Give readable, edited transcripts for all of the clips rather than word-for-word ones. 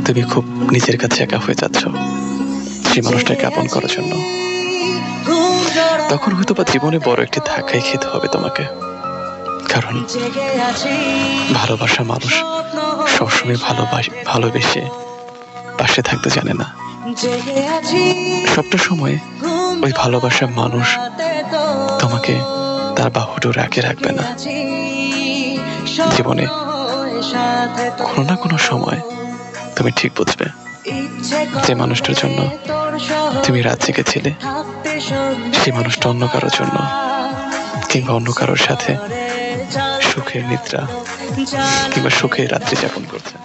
তুমি খুব নিজের কাছে একা হয়ে যাচ্ছ সেই মানুষটাকে আপন করার জন্য, তখন হয়তো বা জীবনে বড় একটি ধাক্কাই খেতে হবে তোমাকে। কারণ ভালোবাসা মানুষ সবসময় ভালোবেসে পাশে থাকতে জানে না। সবটা সময় ওই ভালোবাসার মানুষ তোমাকে তার বাহুডোর আগে রাখবে না। জীবনে কোনো না কোনো সময় তুমি ঠিক বুঝবে যে মানুষটার জন্য তুমি রাত জেগেছিলে সেই মানুষটা অন্য কারোর জন্য কিংবা অন্য কারোর সাথে সুখের নিদ্রা কিংবা সুখের রাত্রি যাপন করছে।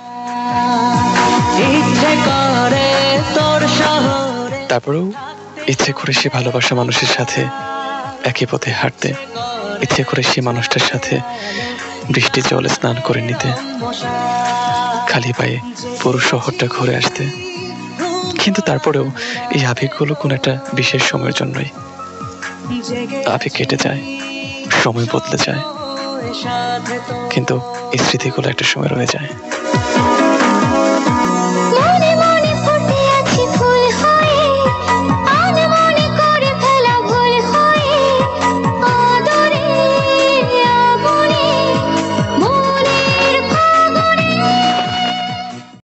তারপরেও ইচ্ছে করে সে ভালোবাসা মানুষের সাথে একই পথে হাঁটতে, ইচ্ছে করে সে মানুষটার সাথে বৃষ্টির জলে স্নান করে নিতে, খালি পায়ে পুরো শহরটা ঘুরে আসতে। কিন্তু তারপরেও এই আবেগগুলো কোন একটা বিশেষ সময়ের জন্যই। আবেগ কেটে যায়, সময় বদলে যায়, কিন্তু এই স্মৃতিগুলো একটা সময় রয়ে যায়।